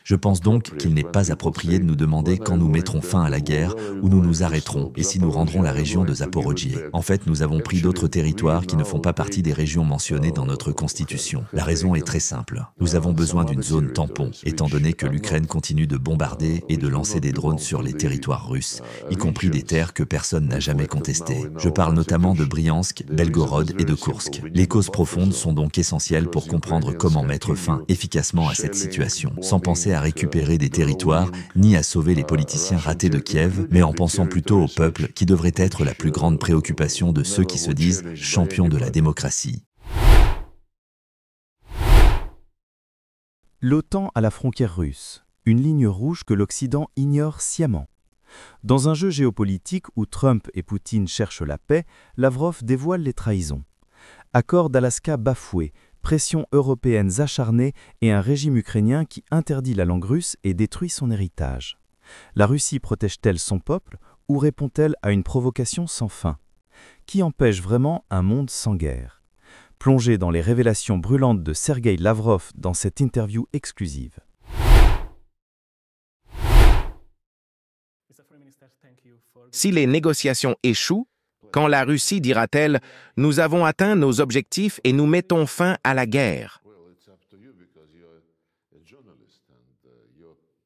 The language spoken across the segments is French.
Je pense donc qu'il n'est pas approprié de nous demander quand nous mettrons fin à la guerre, où nous nous arrêterons et si nous rendrons la région de Zaporojye. En fait, nous avons pris d'autres territoires qui ne font pas partie des régions mentionnées dans notre constitution. La raison est très simple. Nous avons besoin d'une zone tampon, étant donné que l'Ukraine continue de bombarder et de lancer des drones sur les territoires russes, y compris des terres que personne n'a jamais contestées. Je parle notamment de Bryansk, Belgorod et de Koursk. Les causes profondes sont donc essentielles pour comprendre comment mettre fin efficacement à cette situation, sans penser à récupérer des territoires, ni à sauver les politiciens ratés de Kiev, mais en pensant plutôt au peuple qui devrait être la plus grande préoccupation de ceux qui se disent champions de la démocratie. L'OTAN à la frontière russe, une ligne rouge que l'Occident ignore sciemment. Dans un jeu géopolitique où Trump et Poutine cherchent la paix, Lavrov dévoile les trahisons. Accord d'Alaska bafoué, pressions européennes acharnées et un régime ukrainien qui interdit la langue russe et détruit son héritage. La Russie protège-t-elle son peuple ou répond-elle à une provocation sans fin? Qui empêche vraiment un monde sans guerre? Plongez dans les révélations brûlantes de Sergueï Lavrov dans cette interview exclusive. Si les négociations échouent, quand la Russie dira-t-elle « Nous avons atteint nos objectifs et nous mettons fin à la guerre »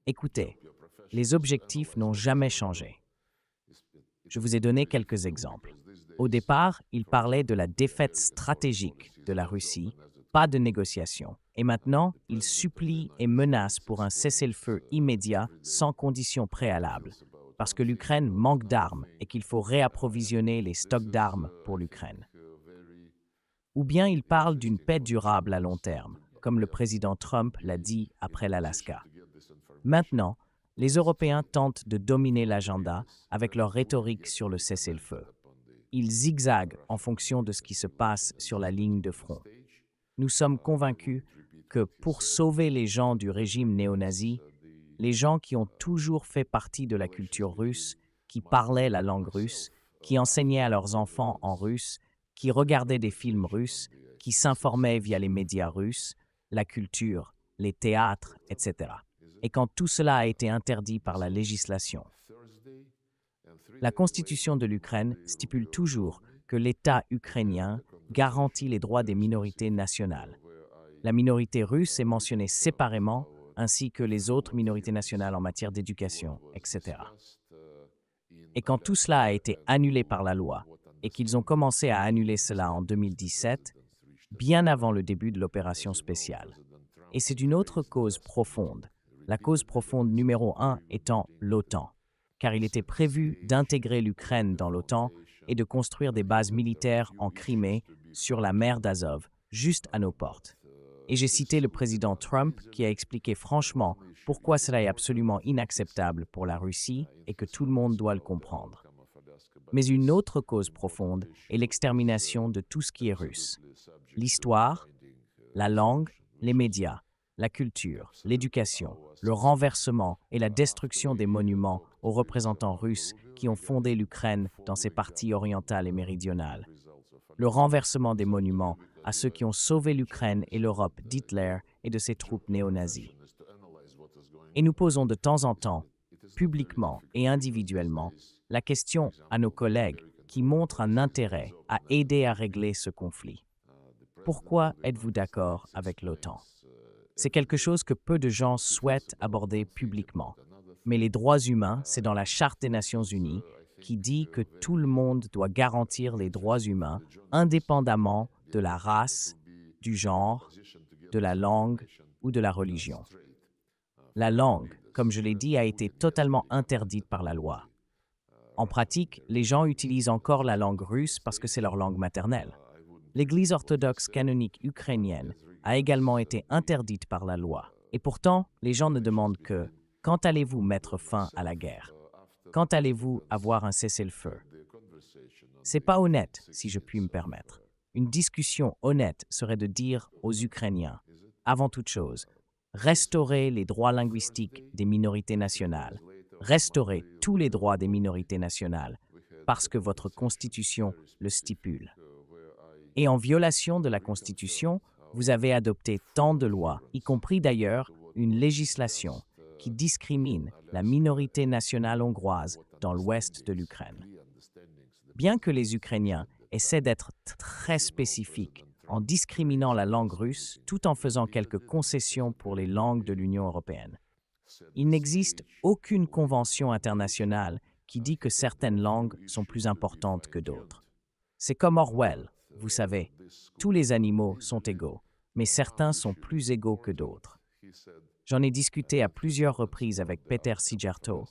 Écoutez, les objectifs n'ont jamais changé. Je vous ai donné quelques exemples. Au départ, il parlait de la défaite stratégique de la Russie, pas de négociation. Et maintenant, il supplie et menace pour un cessez-le-feu immédiat sans conditions préalables, parce que l'Ukraine manque d'armes et qu'il faut réapprovisionner les stocks d'armes pour l'Ukraine. Ou bien il parle d'une paix durable à long terme, comme le président Trump l'a dit après l'Alaska. Maintenant, les Européens tentent de dominer l'agenda avec leur rhétorique sur le cessez-le-feu. Ils zigzaguent en fonction de ce qui se passe sur la ligne de front. Nous sommes convaincus que pour sauver les gens du régime néo-nazi, les gens qui ont toujours fait partie de la culture russe, qui parlaient la langue russe, qui enseignaient à leurs enfants en russe, qui regardaient des films russes, qui s'informaient via les médias russes, la culture, les théâtres, etc. Et quand tout cela a été interdit par la législation. La Constitution de l'Ukraine stipule toujours que l'État ukrainien garantit les droits des minorités nationales. La minorité russe est mentionnée séparément, ainsi que les autres minorités nationales en matière d'éducation, etc. Et quand tout cela a été annulé par la loi, et qu'ils ont commencé à annuler cela en 2017, bien avant le début de l'opération spéciale. Et c'est une autre cause profonde, la cause profonde numéro 1 étant l'OTAN, car il était prévu d'intégrer l'Ukraine dans l'OTAN et de construire des bases militaires en Crimée, sur la mer d'Azov, juste à nos portes. Et j'ai cité le président Trump qui a expliqué franchement pourquoi cela est absolument inacceptable pour la Russie et que tout le monde doit le comprendre. Mais une autre cause profonde est l'extermination de tout ce qui est russe. L'histoire, la langue, les médias, la culture, l'éducation, le renversement et la destruction des monuments aux représentants russes qui ont fondé l'Ukraine dans ses parties orientales et méridionales. Le renversement des monuments à ceux qui ont sauvé l'Ukraine et l'Europe d'Hitler et de ses troupes néo-nazies. Et nous posons de temps en temps, publiquement et individuellement, la question à nos collègues qui montrent un intérêt à aider à régler ce conflit. Pourquoi êtes-vous d'accord avec l'OTAN? C'est quelque chose que peu de gens souhaitent aborder publiquement. Mais les droits humains, c'est dans la Charte des Nations Unies qui dit que tout le monde doit garantir les droits humains indépendamment de la race, du genre, de la langue ou de la religion. La langue, comme je l'ai dit, a été totalement interdite par la loi. En pratique, les gens utilisent encore la langue russe parce que c'est leur langue maternelle. L'Église orthodoxe canonique ukrainienne a également été interdite par la loi. Et pourtant, les gens ne demandent que « Quand allez-vous mettre fin à la guerre? Quand allez-vous avoir un cessez-le-feu » C'est pas honnête, si je puis me permettre. Une discussion honnête serait de dire aux Ukrainiens, avant toute chose, restaurez les droits linguistiques des minorités nationales, restaurez tous les droits des minorités nationales, parce que votre Constitution le stipule. Et en violation de la Constitution, Vous avez adopté tant de lois, y compris d'ailleurs une législation qui discrimine la minorité nationale hongroise dans l'ouest de l'Ukraine. Bien que les Ukrainiens essaient d'être très spécifiques en discriminant la langue russe tout en faisant quelques concessions pour les langues de l'Union européenne, il n'existe aucune convention internationale qui dit que certaines langues sont plus importantes que d'autres. C'est comme Orwell, vous savez, tous les animaux sont égaux, mais certains sont plus égaux que d'autres. J'en ai discuté à plusieurs reprises avec Péter Szijjártó,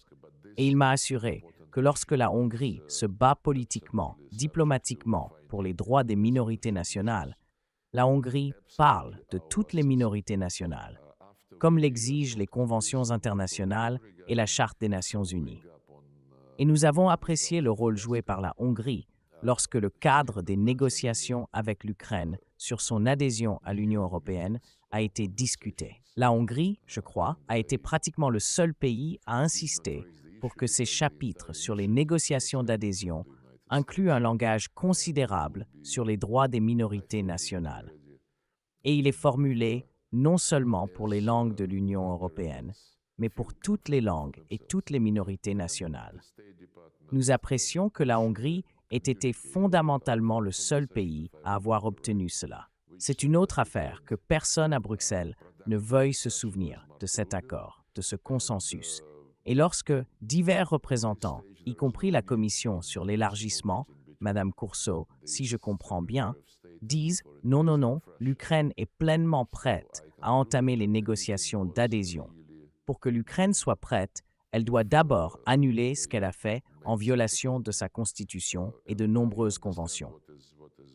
et il m'a assuré que lorsque la Hongrie se bat politiquement, diplomatiquement pour les droits des minorités nationales, la Hongrie parle de toutes les minorités nationales, comme l'exigent les conventions internationales et la Charte des Nations Unies. Et nous avons apprécié le rôle joué par la Hongrie lorsque le cadre des négociations avec l'Ukraine sur son adhésion à l'Union européenne a été discuté. La Hongrie, je crois, a été pratiquement le seul pays à insister pour que ces chapitres sur les négociations d'adhésion incluent un langage considérable sur les droits des minorités nationales. Et il est formulé non seulement pour les langues de l'Union européenne, mais pour toutes les langues et toutes les minorités nationales. Nous apprécions que la Hongrie ait été fondamentalement le seul pays à avoir obtenu cela. C'est une autre affaire que personne à Bruxelles ne veuille se souvenir de cet accord, de ce consensus. Et lorsque divers représentants, y compris la Commission sur l'élargissement, Madame Courceau, si je comprends bien, disent « non, non, non, l'Ukraine est pleinement prête à entamer les négociations d'adhésion. Pour que l'Ukraine soit prête, elle doit d'abord annuler ce qu'elle a fait en violation de sa constitution et de nombreuses conventions. »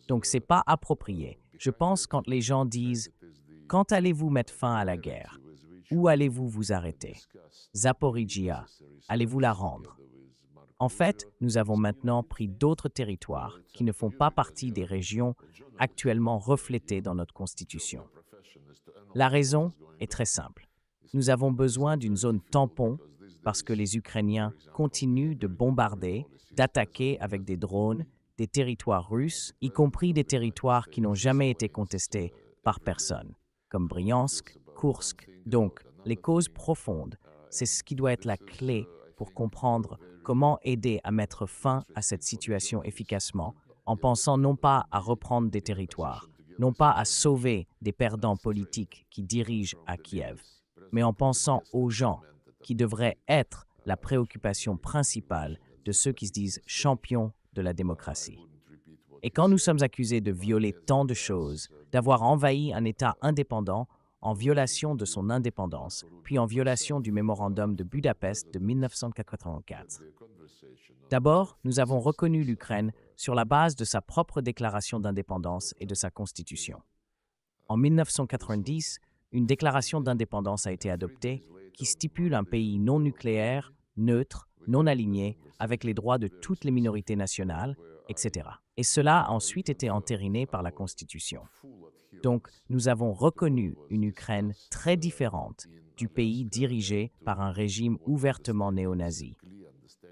Donc c'est pas approprié. Je pense quand les gens disent « quand allez-vous mettre fin à la guerre? Où allez-vous vous arrêter? Zaporizhia, allez-vous la rendre? » En fait, nous avons maintenant pris d'autres territoires qui ne font pas partie des régions actuellement reflétées dans notre Constitution. La raison est très simple. Nous avons besoin d'une zone tampon parce que les Ukrainiens continuent de bombarder, d'attaquer avec des drones, des territoires russes, y compris des territoires qui n'ont jamais été contestés par personne, comme Bryansk, Koursk. Donc, les causes profondes, c'est ce qui doit être la clé pour comprendre comment aider à mettre fin à cette situation efficacement, en pensant non pas à reprendre des territoires, non pas à sauver des perdants politiques qui dirigent à Kiev, mais en pensant aux gens qui devraient être la préoccupation principale de ceux qui se disent champions de la démocratie. Et quand nous sommes accusés de violer tant de choses, d'avoir envahi un État indépendant en violation de son indépendance, puis en violation du mémorandum de Budapest de 1984. D'abord, nous avons reconnu l'Ukraine sur la base de sa propre déclaration d'indépendance et de sa constitution. En 1990, une déclaration d'indépendance a été adoptée qui stipule un pays non nucléaire, neutre, non aligné, avec les droits de toutes les minorités nationales, etc. Et cela a ensuite été entériné par la Constitution. Donc, nous avons reconnu une Ukraine très différente du pays dirigé par un régime ouvertement néo-nazi.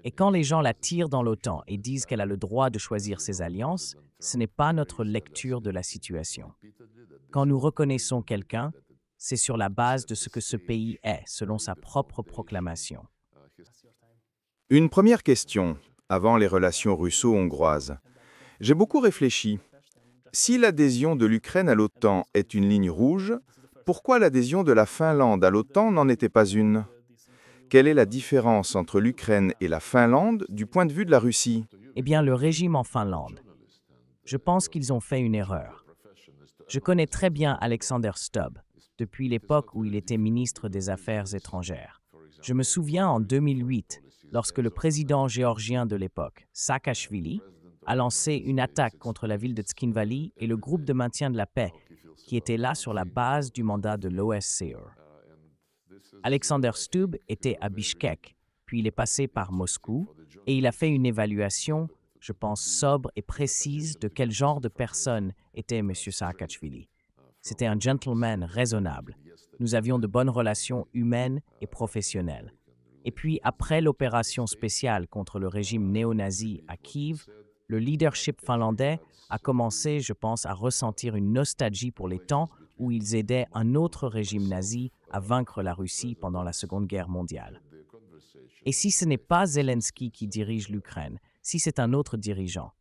Et quand les gens la tirent dans l'OTAN et disent qu'elle a le droit de choisir ses alliances, ce n'est pas notre lecture de la situation. Quand nous reconnaissons quelqu'un, c'est sur la base de ce que ce pays est, selon sa propre proclamation. Une première question, avant les relations russo-hongroises. J'ai beaucoup réfléchi. Si l'adhésion de l'Ukraine à l'OTAN est une ligne rouge, pourquoi l'adhésion de la Finlande à l'OTAN n'en était pas une? Quelle est la différence entre l'Ukraine et la Finlande du point de vue de la Russie? Eh bien, le régime en Finlande. Je pense qu'ils ont fait une erreur. Je connais très bien Alexander Stubb, depuis l'époque où il était ministre des Affaires étrangères. Je me souviens en 2008, lorsque le président géorgien de l'époque, Saakashvili, a lancé une attaque contre la ville de Tskinvali et le groupe de maintien de la paix, qui était là sur la base du mandat de l'OSCE. Alexander Stubb était à Bishkek, puis il est passé par Moscou, et il a fait une évaluation, je pense sobre et précise, de quel genre de personne était M. Saakashvili. C'était un gentleman raisonnable. Nous avions de bonnes relations humaines et professionnelles. Et puis, après l'opération spéciale contre le régime néo-nazi à Kiev, le leadership finlandais a commencé, je pense, à ressentir une nostalgie pour les temps où ils aidaient un autre régime nazi à vaincre la Russie pendant la Seconde Guerre mondiale. Et si ce n'est pas Zelensky qui dirige l'Ukraine, si c'est un autre dirigeant?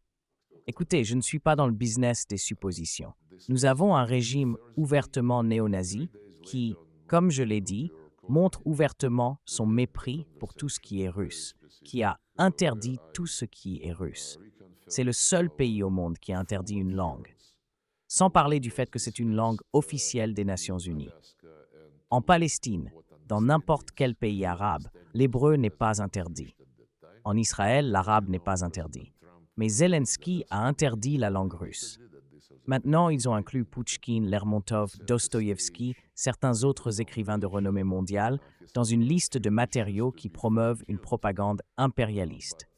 Écoutez, je ne suis pas dans le business des suppositions. Nous avons un régime ouvertement néo-nazi qui, comme je l'ai dit, montre ouvertement son mépris pour tout ce qui est russe, qui a interdit tout ce qui est russe. C'est le seul pays au monde qui a interdit une langue. Sans parler du fait que c'est une langue officielle des Nations Unies. En Palestine, dans n'importe quel pays arabe, l'hébreu n'est pas interdit. En Israël, l'arabe n'est pas interdit. Mais Zelensky a interdit la langue russe. Maintenant, ils ont inclus Pouchkine, Lermontov, Dostoïevski, certains autres écrivains de renommée mondiale, dans une liste de matériaux qui promeuvent une propagande impérialiste.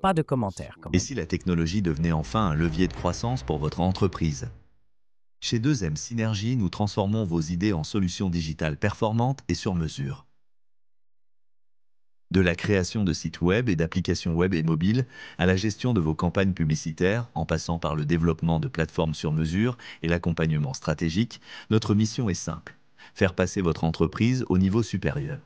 Pas de commentaires. Et si la technologie devenait enfin un levier de croissance pour votre entreprise? Chez 2M Synergie, nous transformons vos idées en solutions digitales performantes et sur mesure. De la création de sites web et d'applications web et mobiles, à la gestion de vos campagnes publicitaires, en passant par le développement de plateformes sur mesure et l'accompagnement stratégique, notre mission est simple: faire passer votre entreprise au niveau supérieur.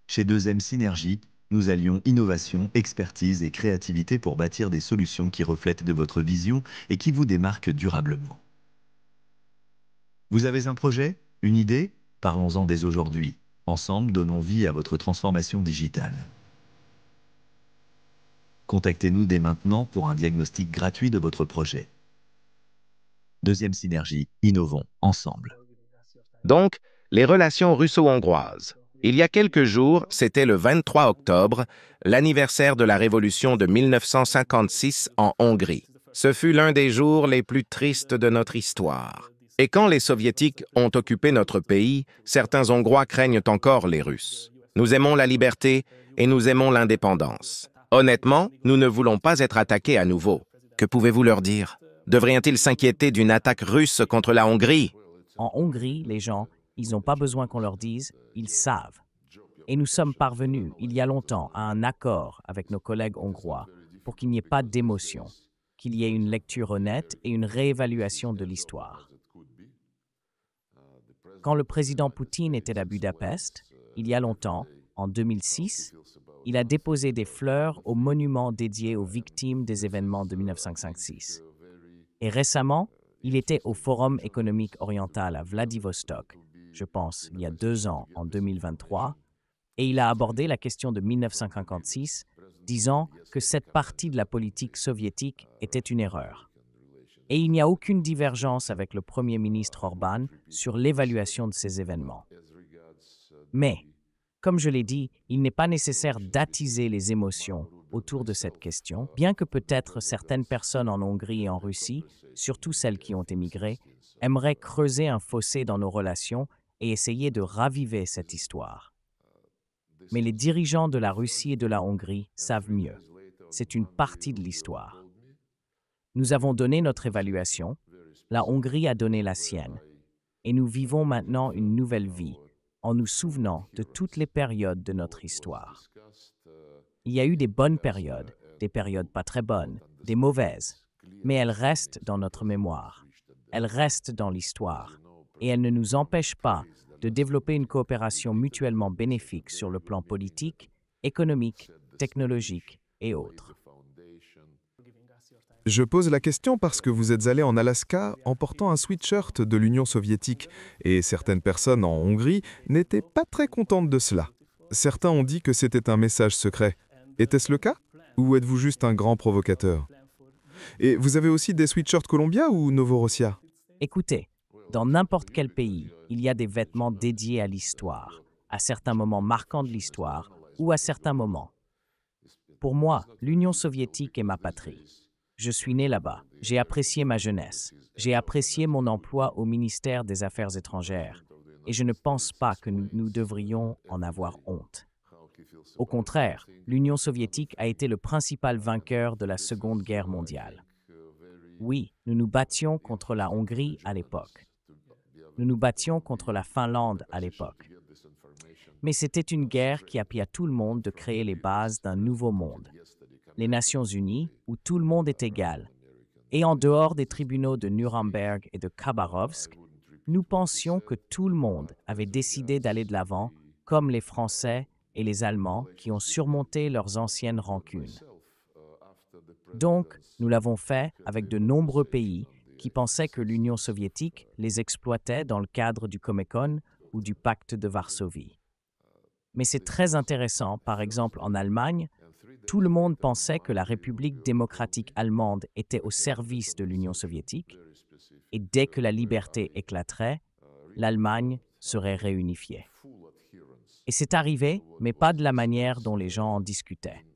Chez 2M Synergie, nous allions innovation, expertise et créativité pour bâtir des solutions qui reflètent de votre vision et qui vous démarquent durablement. Vous avez un projet? Une idée? Parlons-en dès aujourd'hui. Ensemble, donnons vie à votre transformation digitale. Contactez-nous dès maintenant pour un diagnostic gratuit de votre projet. 2M Synergie, innovons ensemble. Donc, les relations russo-hongroises. Il y a quelques jours, c'était le 23 octobre, l'anniversaire de la révolution de 1956 en Hongrie. Ce fut l'un des jours les plus tristes de notre histoire. Et quand les Soviétiques ont occupé notre pays, certains Hongrois craignent encore les Russes. Nous aimons la liberté et nous aimons l'indépendance. Honnêtement, nous ne voulons pas être attaqués à nouveau. Que pouvez-vous leur dire? Devraient-ils s'inquiéter d'une attaque russe contre la Hongrie? En Hongrie, les gens, ils n'ont pas besoin qu'on leur dise, ils savent. Et nous sommes parvenus, il y a longtemps, à un accord avec nos collègues hongrois pour qu'il n'y ait pas d'émotion, qu'il y ait une lecture honnête et une réévaluation de l'histoire. Quand le président Poutine était à Budapest, il y a longtemps, en 2006, il a déposé des fleurs au monument dédié aux victimes des événements de 1956. Et récemment, il était au Forum économique oriental à Vladivostok, je pense, il y a 2 ans, en 2023, et il a abordé la question de 1956, disant que cette partie de la politique soviétique était une erreur. Et il n'y a aucune divergence avec le Premier ministre Orbán sur l'évaluation de ces événements. Mais, comme je l'ai dit, il n'est pas nécessaire d'attiser les émotions autour de cette question, bien que peut-être certaines personnes en Hongrie et en Russie, surtout celles qui ont émigré, aimeraient creuser un fossé dans nos relations et essayer de raviver cette histoire. Mais les dirigeants de la Russie et de la Hongrie savent mieux. C'est une partie de l'histoire. Nous avons donné notre évaluation, la Hongrie a donné la sienne, et nous vivons maintenant une nouvelle vie en nous souvenant de toutes les périodes de notre histoire. Il y a eu des bonnes périodes, des périodes pas très bonnes, des mauvaises, mais elles restent dans notre mémoire, elles restent dans l'histoire, et elles ne nous empêchent pas de développer une coopération mutuellement bénéfique sur le plan politique, économique, technologique et autres. Je pose la question parce que vous êtes allé en Alaska en portant un sweatshirt de l'Union soviétique et certaines personnes en Hongrie n'étaient pas très contentes de cela. Certains ont dit que c'était un message secret. Était-ce le cas? Ou êtes-vous juste un grand provocateur? Et vous avez aussi des sweatshirts Columbia ou Novorossiya? Écoutez, dans n'importe quel pays, il y a des vêtements dédiés à l'histoire, à certains moments marquants de l'histoire ou à certains moments. Pour moi, l'Union soviétique est ma patrie. Je suis né là-bas, j'ai apprécié ma jeunesse, j'ai apprécié mon emploi au ministère des Affaires étrangères, et je ne pense pas que nous devrions en avoir honte. Au contraire, l'Union soviétique a été le principal vainqueur de la Seconde Guerre mondiale. Oui, nous nous battions contre la Hongrie à l'époque. Nous nous battions contre la Finlande à l'époque. Mais c'était une guerre qui a permis à tout le monde de créer les bases d'un nouveau monde. Les Nations Unies, où tout le monde est égal. Et en dehors des tribunaux de Nuremberg et de Khabarovsk, Nous pensions que tout le monde avait décidé d'aller de l'avant, comme les Français et les Allemands qui ont surmonté leurs anciennes rancunes. Donc, nous l'avons fait avec de nombreux pays qui pensaient que l'Union soviétique les exploitait dans le cadre du Comecon ou du pacte de Varsovie. Mais c'est très intéressant, par exemple en Allemagne, tout le monde pensait que la République démocratique allemande était au service de l'Union soviétique, et dès que la liberté éclaterait, l'Allemagne serait réunifiée. Et c'est arrivé, mais pas de la manière dont les gens en discutaient.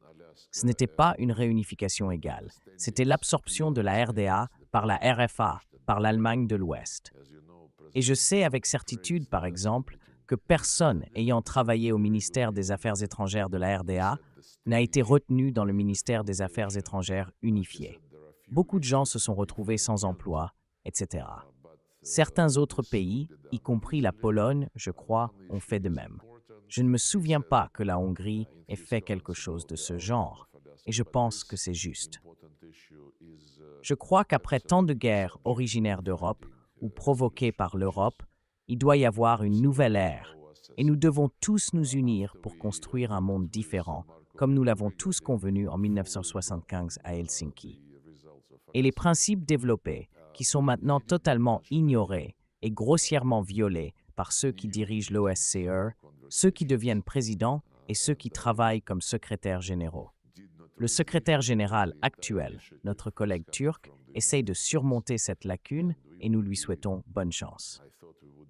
Ce n'était pas une réunification égale, c'était l'absorption de la RDA par la RFA, par l'Allemagne de l'Ouest. Et je sais avec certitude, par exemple, que personne ayant travaillé au ministère des Affaires étrangères de la RDA n'a été retenu dans le ministère des Affaires étrangères unifié. Beaucoup de gens se sont retrouvés sans emploi, etc. Certains autres pays, y compris la Pologne, je crois, ont fait de même. Je ne me souviens pas que la Hongrie ait fait quelque chose de ce genre, et je pense que c'est juste. Je crois qu'après tant de guerres originaires d'Europe ou provoquées par l'Europe, il doit y avoir une nouvelle ère, et nous devons tous nous unir pour construire un monde différent, comme nous l'avons tous convenu en 1975 à Helsinki. Et les principes développés, qui sont maintenant totalement ignorés et grossièrement violés par ceux qui dirigent l'OSCE, ceux qui deviennent présidents et ceux qui travaillent comme secrétaires généraux. Le secrétaire général actuel, notre collègue turc, essaye de surmonter cette lacune et nous lui souhaitons bonne chance.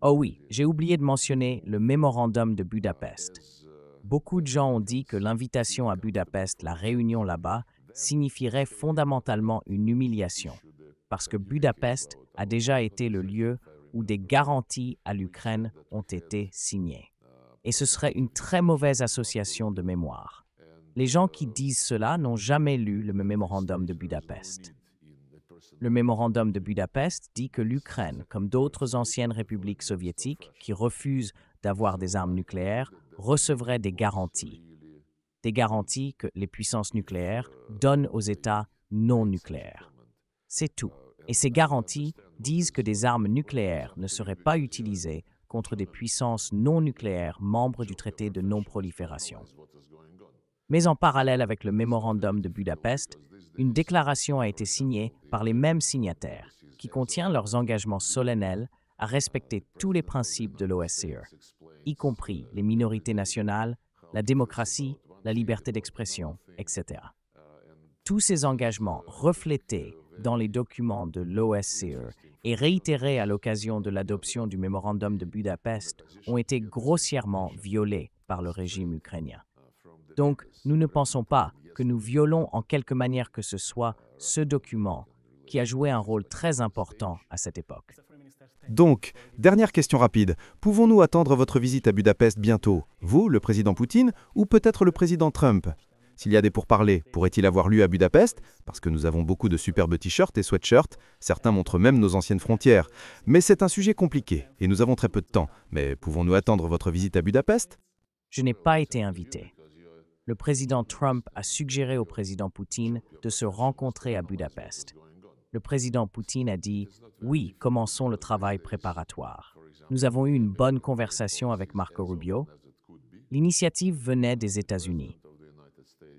Oh oui, j'ai oublié de mentionner le mémorandum de Budapest. Beaucoup de gens ont dit que l'invitation à Budapest, la réunion là-bas, signifierait fondamentalement une humiliation, parce que Budapest a déjà été le lieu où des garanties à l'Ukraine ont été signées. Et ce serait une très mauvaise association de mémoire. Les gens qui disent cela n'ont jamais lu le mémorandum de Budapest. Le mémorandum de Budapest dit que l'Ukraine, comme d'autres anciennes républiques soviétiques qui refusent d'avoir des armes nucléaires, recevrait des garanties. Des garanties que les puissances nucléaires donnent aux États non nucléaires. C'est tout. Et ces garanties disent que des armes nucléaires ne seraient pas utilisées contre des puissances non nucléaires membres du traité de non-prolifération. Mais en parallèle avec le mémorandum de Budapest, une déclaration a été signée par les mêmes signataires, qui contient leurs engagements solennels à respecter tous les principes de l'OSCE, y compris les minorités nationales, la démocratie, la liberté d'expression, etc. Tous ces engagements reflétés dans les documents de l'OSCE et réitérés à l'occasion de l'adoption du mémorandum de Budapest ont été grossièrement violés par le régime ukrainien. Donc, nous ne pensons pas que nous violons en quelque manière que ce soit ce document qui a joué un rôle très important à cette époque. Donc, dernière question rapide. Pouvons-nous attendre votre visite à Budapest bientôt, vous, le président Poutine, ou peut-être le président Trump ? S'il y a des pourparlers, pourrait-il avoir lieu à Budapest ? Parce que nous avons beaucoup de superbes t-shirts et sweatshirts, certains montrent même nos anciennes frontières. Mais c'est un sujet compliqué, et nous avons très peu de temps. Mais pouvons-nous attendre votre visite à Budapest ? Je n'ai pas été invité. Le président Trump a suggéré au président Poutine de se rencontrer à Budapest. Le président Poutine a dit « Oui, commençons le travail préparatoire ». Nous avons eu une bonne conversation avec Marco Rubio. L'initiative venait des États-Unis.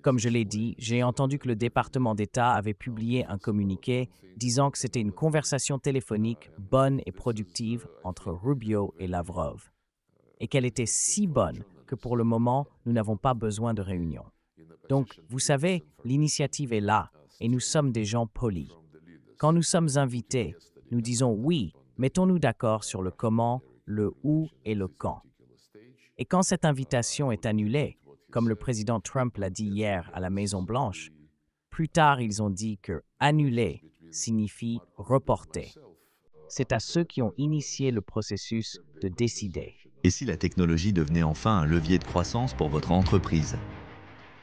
Comme je l'ai dit, j'ai entendu que le département d'État avait publié un communiqué disant que c'était une conversation téléphonique bonne et productive entre Rubio et Lavrov, et qu'elle était si bonne que pour le moment, nous n'avons pas besoin de réunion. Donc, vous savez, l'initiative est là, et nous sommes des gens polis. Quand nous sommes invités, nous disons oui, mettons-nous d'accord sur le comment, le où et le quand. Et quand cette invitation est annulée, comme le président Trump l'a dit hier à la Maison-Blanche, plus tard ils ont dit que « annuler » signifie « reporter ». C'est à ceux qui ont initié le processus de décider. Et si la technologie devenait enfin un levier de croissance pour votre entreprise ?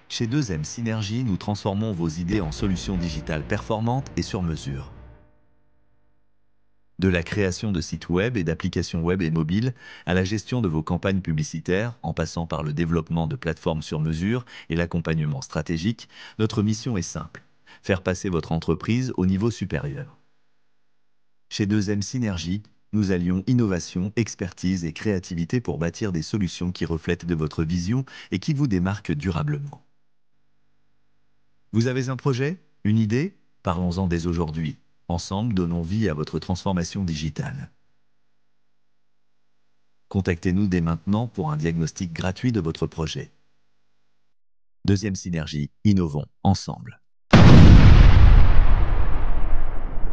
Chez 2M Synergie, nous transformons vos idées en solutions digitales performantes et sur mesure. De la création de sites web et d'applications web et mobiles, à la gestion de vos campagnes publicitaires, en passant par le développement de plateformes sur mesure et l'accompagnement stratégique, notre mission est simple, faire passer votre entreprise au niveau supérieur. Chez 2M Synergie, Nous allions innovation, expertise et créativité pour bâtir des solutions qui reflètent de votre vision et qui vous démarquent durablement. Vous avez un projet? Une idée? Parlons-en dès aujourd'hui. Ensemble, donnons vie à votre transformation digitale. Contactez-nous dès maintenant pour un diagnostic gratuit de votre projet. Deuxième synergie, innovons ensemble.